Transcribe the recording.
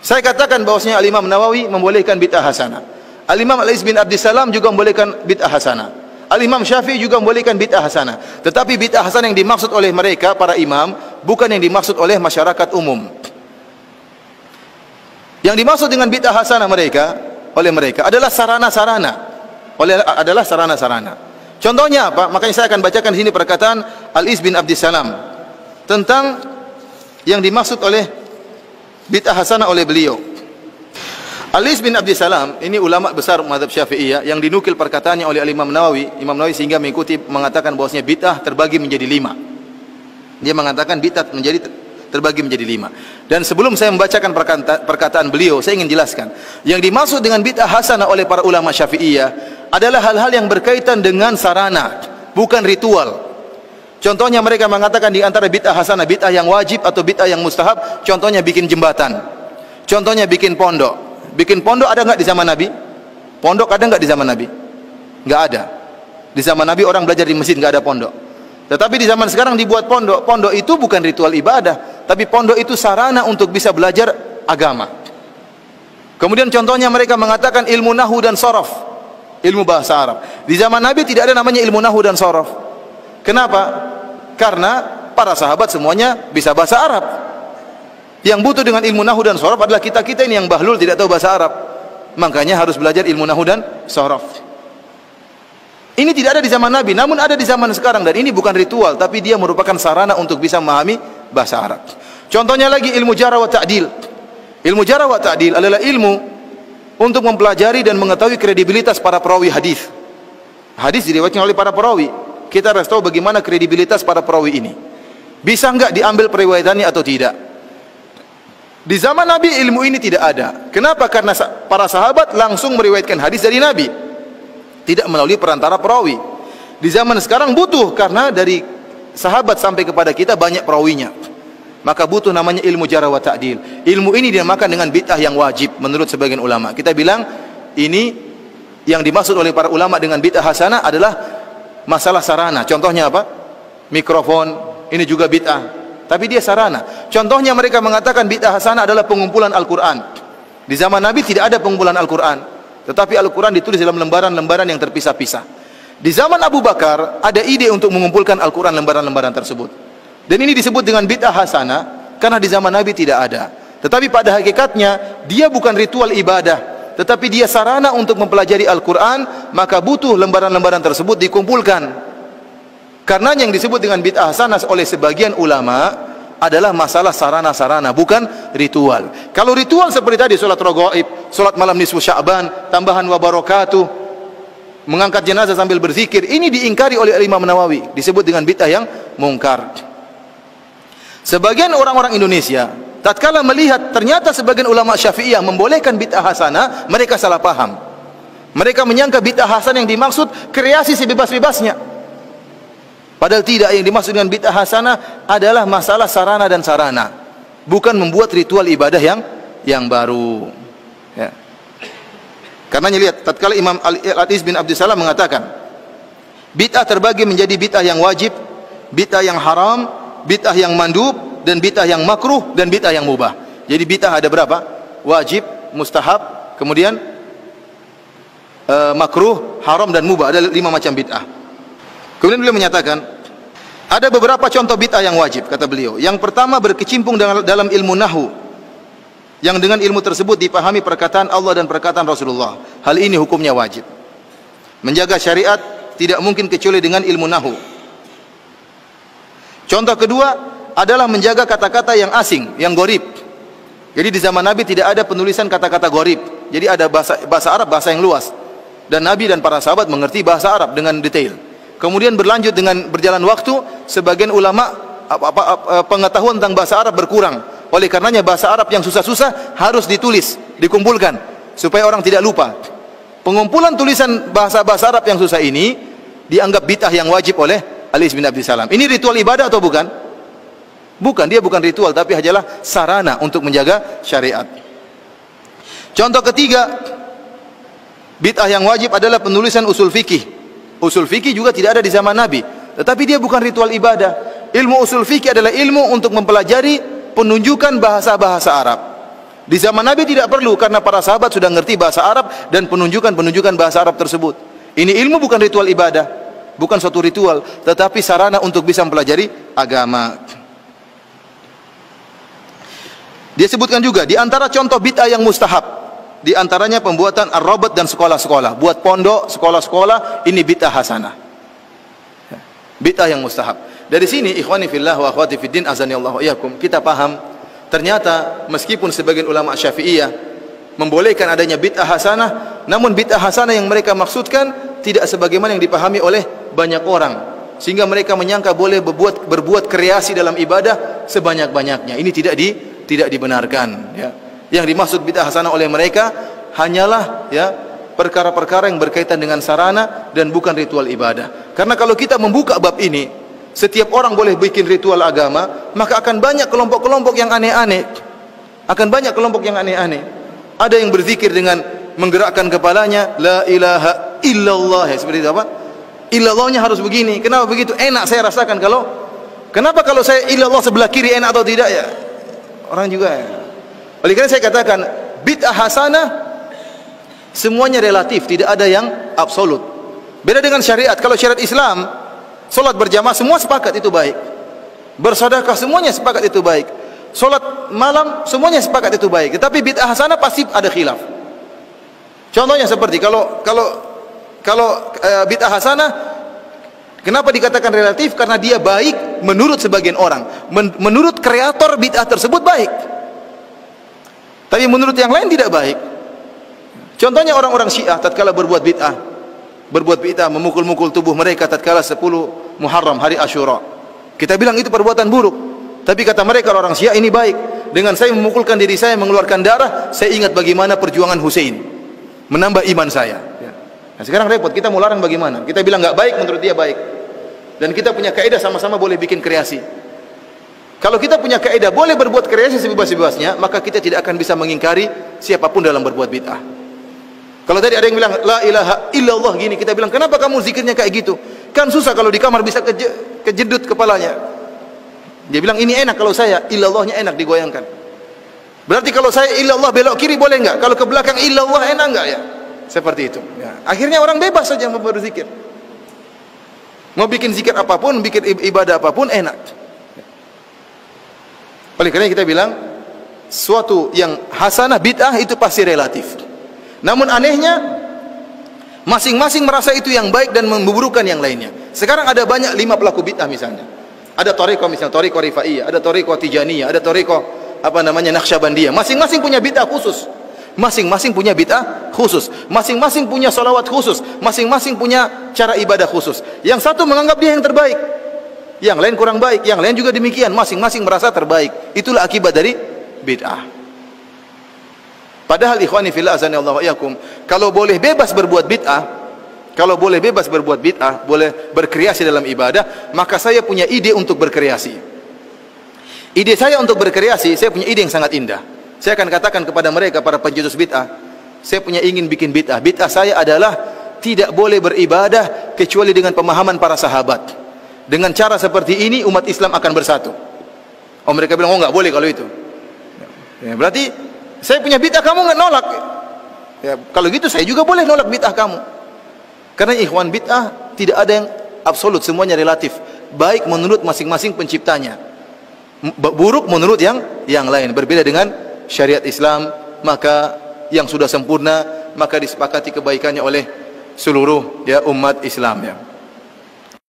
Saya katakan bahwasanya Al-Imam Nawawi membolehkan bid'ah hasanah. Al-Imam Al-Iz bin Abdissalam juga membolehkan bid'ah hasanah. Al-Imam Syafi'i juga membolehkan bid'ah hasanah. Tetapi bid'ah hasanah yang dimaksud oleh mereka para imam bukan yang dimaksud oleh masyarakat umum. Yang dimaksud dengan bid'ah hasanah oleh mereka adalah sarana-sarana. Contohnya apa? Makanya saya akan bacakan di sini perkataan Al-Iz bin Abdissalam tentang yang dimaksud oleh bid'ah hasanah oleh beliau. Al-Iz bin Abdissalam ini ulama besar mazhab Syafi'iyah yang dinukil perkataannya oleh Imam Nawawi sehingga mengikuti mengatakan bahwasanya bid'ah terbagi menjadi 5. Dia mengatakan bid'ah terbagi menjadi 5. Dan sebelum saya membacakan perkataan beliau, saya ingin jelaskan yang dimaksud dengan bid'ah hasanah oleh para ulama Syafi'iyah adalah hal-hal yang berkaitan dengan sarana, bukan ritual. Contohnya mereka mengatakan di antara bid'ah hasanah, bid'ah yang wajib atau bid'ah yang mustahab, contohnya bikin jembatan, contohnya bikin pondok. Bikin pondok ada nggak di zaman Nabi? Pondok ada nggak di zaman Nabi? Nggak ada. Di zaman Nabi orang belajar di masjid, nggak ada pondok. Tetapi di zaman sekarang dibuat pondok. Pondok itu bukan ritual ibadah, tapi pondok itu sarana untuk bisa belajar agama. Kemudian contohnya mereka mengatakan ilmu nahwu dan sorof, ilmu bahasa Arab. Di zaman Nabi tidak ada namanya ilmu nahwu dan sorof. Kenapa? Karena para sahabat semuanya bisa bahasa Arab. Yang butuh dengan ilmu nahwu dan sorof adalah kita-kita ini yang bahlul tidak tahu bahasa Arab. Makanya harus belajar ilmu nahwu dan sorof. Ini tidak ada di zaman Nabi, namun ada di zaman sekarang. Dan ini bukan ritual, tapi dia merupakan sarana untuk bisa memahami bahasa Arab. Contohnya lagi ilmu jarh wa ta'dil. Ilmu jarh wa ta'dil adalah ilmu untuk mempelajari dan mengetahui kredibilitas para perawi hadis. Hadis diriwayatkan oleh para perawi. Kita harus tahu bagaimana kredibilitas para perawi ini. Bisa enggak diambil periwayatannya atau tidak? Di zaman Nabi ilmu ini tidak ada. Kenapa? Karena para sahabat langsung meriwayatkan hadis dari Nabi, tidak melalui perantara perawi. Di zaman sekarang butuh, karena dari sahabat sampai kepada kita banyak perawinya. Maka butuh namanya ilmu jarh wa ta'dil. Ilmu ini dinamakan dengan bid'ah yang wajib menurut sebagian ulama. Kita bilang ini yang dimaksud oleh para ulama dengan bid'ah hasanah adalah masalah sarana. Contohnya apa? Mikrofon, ini juga bid'ah. Tapi dia sarana. Contohnya mereka mengatakan bid'ah hasanah adalah pengumpulan Al-Quran. Di zaman Nabi tidak ada pengumpulan Al-Quran, tetapi Al-Quran ditulis dalam lembaran-lembaran yang terpisah-pisah. Di zaman Abu Bakar ada ide untuk mengumpulkan Al-Quran lembaran-lembaran tersebut. Dan ini disebut dengan bid'ah hasanah karena di zaman Nabi tidak ada. Tetapi pada hakikatnya dia bukan ritual ibadah, tetapi dia sarana untuk mempelajari Al-Quran. Maka butuh lembaran-lembaran tersebut dikumpulkan. Karena yang disebut dengan bid'ah hasanah oleh sebagian ulama adalah masalah sarana-sarana, bukan ritual. Kalau ritual seperti tadi, sholat raghaib, sholat malam nisfu Sya'ban, tambahan wa barakatuh, mengangkat jenazah sambil berzikir, ini diingkari oleh Imam Nawawi, disebut dengan bid'ah yang mungkar. Sebagian orang-orang Indonesia tatkala melihat ternyata sebagian ulama Syafi'iyah membolehkan bid'ah hasanah, mereka salah paham. Mereka menyangka bid'ah hasanah yang dimaksud kreasi sebebas-bebasnya. Padahal tidak, yang dimaksud dengan bid'ah hasanah adalah masalah sarana dan sarana, bukan membuat ritual ibadah yang baru. Ya. Karena lihat, tatkala Imam Al-Iz bin Abdissalam mengatakan bid'ah terbagi menjadi bid'ah yang wajib, bid'ah yang haram, bid'ah yang mandub, dan bid'ah yang makruh, dan bid'ah yang mubah. Jadi bid'ah ada berapa? Wajib, mustahab, kemudian makruh, haram, dan mubah. Ada 5 macam bid'ah. Kemudian beliau menyatakan ada beberapa contoh bid'ah yang wajib, kata beliau. Yang pertama, berkecimpung dalam ilmu nahwu, yang dengan ilmu tersebut dipahami perkataan Allah dan perkataan Rasulullah. Hal ini hukumnya wajib. Menjaga syariat tidak mungkin kecuali dengan ilmu nahwu. Contoh kedua adalah menjaga kata-kata yang asing, yang gharib. Jadi di zaman Nabi tidak ada penulisan kata-kata gharib. Jadi ada bahasa Arab, bahasa yang luas. Dan Nabi dan para sahabat mengerti bahasa Arab dengan detail. Kemudian berlanjut dengan berjalan waktu, sebagian ulama pengetahuan tentang bahasa Arab berkurang. Oleh karenanya bahasa Arab yang susah-susah harus ditulis, dikumpulkan supaya orang tidak lupa. Pengumpulan tulisan bahasa Arab yang susah ini dianggap bid'ah yang wajib oleh Al-Iz bin Abdissalam. Ini ritual ibadah atau bukan? Bukan, dia bukan ritual, tapi hanyalah sarana untuk menjaga syariat. Contoh ketiga, bid'ah yang wajib adalah penulisan usul fikih. Usul fikih juga tidak ada di zaman Nabi, tetapi dia bukan ritual ibadah. Ilmu usul fikih adalah ilmu untuk mempelajari penunjukan bahasa-bahasa Arab. Di zaman Nabi tidak perlu, karena para sahabat sudah ngerti bahasa Arab dan penunjukan bahasa Arab tersebut. Ini ilmu bukan ritual ibadah, bukan suatu ritual, tetapi sarana untuk bisa mempelajari agama. Dia sebutkan juga di antara contoh bid'ah yang mustahab, di antaranya pembuatan ar-rabat dan sekolah-sekolah, buat pondok, sekolah-sekolah, ini bid'ah hasanah. Bid'ah yang mustahab. Dari sini ikhwani fillah wa akhwati fiddin azanillahu iyyakum, kita paham ternyata meskipun sebagian ulama Syafi'iyah membolehkan adanya bid'ah hasanah, namun bid'ah hasanah yang mereka maksudkan tidak sebagaimana yang dipahami oleh banyak orang, sehingga mereka menyangka boleh berbuat kreasi dalam ibadah sebanyak-banyaknya. Ini tidak dibenarkan, ya. Yang dimaksud bid'ah hasanah oleh mereka hanyalah, ya, perkara-perkara yang berkaitan dengan sarana dan bukan ritual ibadah. Karena kalau kita membuka bab ini, setiap orang boleh bikin ritual agama, maka akan banyak kelompok-kelompok yang aneh-aneh. Akan banyak kelompok yang aneh-aneh. Ada yang berzikir dengan menggerakkan kepalanya, la ilaha illallah, ya, seperti itu apa? Illallahnya harus begini. Kenapa begitu? Enak saya rasakan. Kenapa kalau saya illallah sebelah kiri enak atau tidak, ya? Orang juga, ya. Oleh karena saya katakan bid'ah hasanah semuanya relatif, tidak ada yang absolut. Beda dengan syariat. Kalau syariat Islam, solat berjamaah semua sepakat itu baik, bersedekah semuanya sepakat itu baik, solat malam semuanya sepakat itu baik. Tetapi bid'ah hasanah pasti ada khilaf. Contohnya seperti kalau bid'ah hasanah, kenapa dikatakan relatif? Karena dia baik menurut sebagian orang, menurut kreator bid'ah tersebut baik, tapi menurut yang lain tidak baik. Contohnya orang-orang Syiah tatkala berbuat bid'ah memukul-mukul tubuh mereka tatkala 10 Muharram, hari Asyura. Kita bilang itu perbuatan buruk, tapi kata mereka orang Syiah ini baik. Dengan saya memukulkan diri saya, mengeluarkan darah, saya ingat bagaimana perjuangan Hussein, menambah iman saya. Nah, sekarang repot, kita mau larang bagaimana? Kita bilang nggak baik, menurut dia baik. Dan kita punya kaidah sama-sama boleh bikin kreasi. Kalau kita punya kaidah boleh berbuat kreasi sebebas-bebasnya, maka kita tidak akan bisa mengingkari siapapun dalam berbuat bid'ah. Kalau tadi ada yang bilang la ilaha illallah gini, kita bilang kenapa kamu zikirnya kayak gitu? Kan susah kalau di kamar bisa kejedut kepalanya. Dia bilang ini enak kalau saya, illallahnya enak digoyangkan. Berarti kalau saya illallah belok kiri boleh enggak? Kalau ke belakang illallah enak enggak, ya? Seperti itu, ya. Akhirnya orang bebas saja mau berzikir. Mau bikin zikir apapun, bikin ibadah apapun enak. Oleh karena kita bilang suatu yang hasanah bid'ah itu pasti relatif. Namun anehnya masing-masing merasa itu yang baik dan memburukan yang lainnya. Sekarang ada banyak 5 pelaku bid'ah misalnya. Ada thariqah misalnya, thariqah Rifaiyah, ada thariqah Tijaniyah, ada thariqah Naqsyabandiyah. Masing-masing punya bid'ah khusus. Masing-masing punya bid'ah khusus. Masing-masing punya salawat khusus. Masing-masing punya cara ibadah khusus. Yang satu menganggap dia yang terbaik, yang lain kurang baik, yang lain juga demikian. Masing-masing merasa terbaik. Itulah akibat dari bid'ah. Padahal ikhwani fillah azanillahu iyyakum, kalau boleh bebas berbuat bid'ah, boleh berkreasi dalam ibadah, maka saya punya ide untuk berkreasi. Ide saya untuk berkreasi, saya punya ide yang sangat indah. Saya akan katakan kepada mereka, para pencetus bid'ah, saya punya ingin bikin bid'ah. Bid'ah saya adalah tidak boleh beribadah kecuali dengan pemahaman para sahabat. Dengan cara seperti ini umat Islam akan bersatu. Oh, mereka bilang, oh nggak boleh kalau itu. Ya, berarti saya punya bid'ah, kamu nggak nolak. Ya, kalau gitu saya juga boleh nolak bid'ah kamu. Karena ikhwan, bid'ah tidak ada yang absolut, semuanya relatif. Baik menurut masing-masing penciptanya, buruk menurut yang lain. Berbeda dengan syariat Islam, maka yang sudah sempurna maka disepakati kebaikannya oleh seluruh umat Islam, ya.